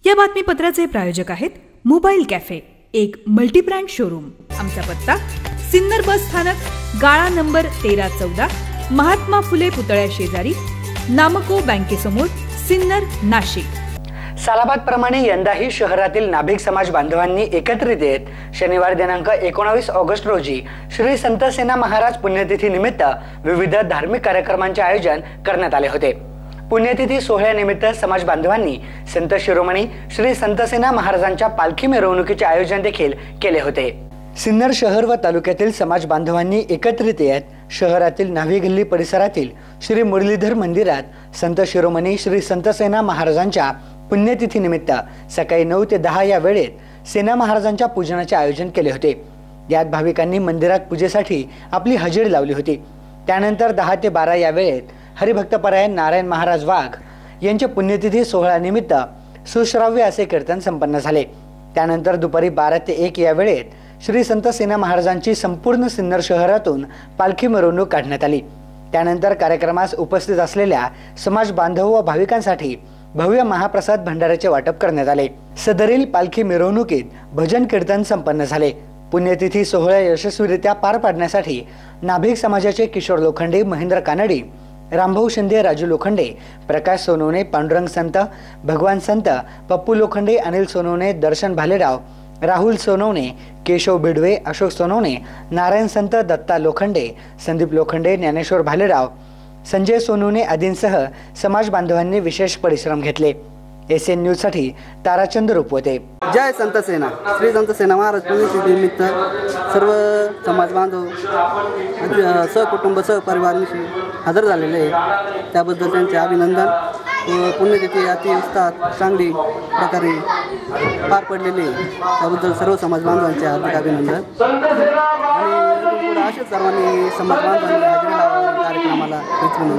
या बातमीपत्राचे प्रायोजक आहेत मोबाईल कॅफे, एक मल्टीब्रँड शोरूम। आमचा पत्ता सिन्नर बस स्थानक, गाळा नंबर 1314, महात्मा फुले पुतळ्या शेजारी, नामको बँकेसमोर, सिन्नर, नाशिक। सालाबाद प्रमाणे यंदाही शहरातील नाभिक समाज बांधवांनी एकत्रित येत शनिवार दिनांक 19 ऑगस्ट रोजी श्री संत सेना महाराज पुण्यतिथी निमित्त विविध धार्मिक कार्यक्रमांचे आयोजन करण्यात आले होते। पुण्यतिथी सोहळ्यानिमित्त समाज बांधवांनी संत शिरोमणी श्री संत सेना महाराजांच्या पालखी मिरवणुकीचे आयोजन देखील केले होते। सिन्नर शहर व तालुक्यातील समाज बांधवांनी एकत्रित येत शहरातील न्हावी गल्ली परिसरातील श्री मुरलीधर मंदिरात संत शिरोमणी श्री संत सेना महाराजांच्या पुण्यतिथी निमित्त सकाळी 9 ते 10 या वेळेत सेना महाराजांच्या पूजनाचे आयोजन केले होते। यात भाविकांनी मंदिरात पूजेसाठी आपली हजेरी लावली होती। त्यानंतर 10 ते 12 या वेळेत हरिभक्तपरायण नारायण महाराज वाघ यांच्या पुण्यतिथी सोहळ्यानिमित्त सुश्राव्य असे कीर्तन संपन्न झाले। त्यानंतर दुपारी 12 ते 1 या वेळेत श्री संत सेना महाराजांची संपूर्ण सिन्नर शहरातून पालखी मिरवणूक काढण्यात आली। त्यानंतर कार्यक्रमास उपस्थित असलेल्या समाज बांधव व भाविकांसाठी भव्य महाप्रसाद भंडाऱ्याचे वाटप करण्यात आले। सदरील पालखी मिरवणुकीत भजन कीर्तन संपन्न झाले। पुण्यतिथी सोहळा यशस्वीरित्या पार पाडण्यासाठी नाभिक समाजाचे किशोर लोखंडे, महेंद्र कानडी, रामभाऊ शिंदे, राजू लोखंडे, प्रकाश सोनवणे, पांडुरंग संत, भगवान संत, पप्पू लोखंडे, अनिल सोनवणे, दर्शन भालेराव, राहुल सोनवणे, केशव बिडवे, अशोक सोनवणे, नारायण संत, दत्ता लोखंडे, संदीप लोखंडे, ज्ञानेश्वर भालेराव, संजय सोनवणे आदींसह समाज बांधवांनी विशेष परिश्रम घेतले। SN न्यूज साठी ताराचंद रुपवते। जय संत सेना। श्री संत सेना महाराज पुण्यतिथी निमित्त सर्व समाज बांधव सहकुटुंब सहपरिवारांशी हजर झालेले आहे, त्याबद्दल त्यांचे अभिनंदन। पुण्यतिथी अति उत्साहात चांगली प्रकारे पार पडलेली आहे, त्याबद्दल सर्व समाज बांधवांचे हार्दिक अभिनंदन। आणि असेच सर्वांनी समाज बांधवांनी हजेरी लावावी कार्यक्रमाला हेच विनंती।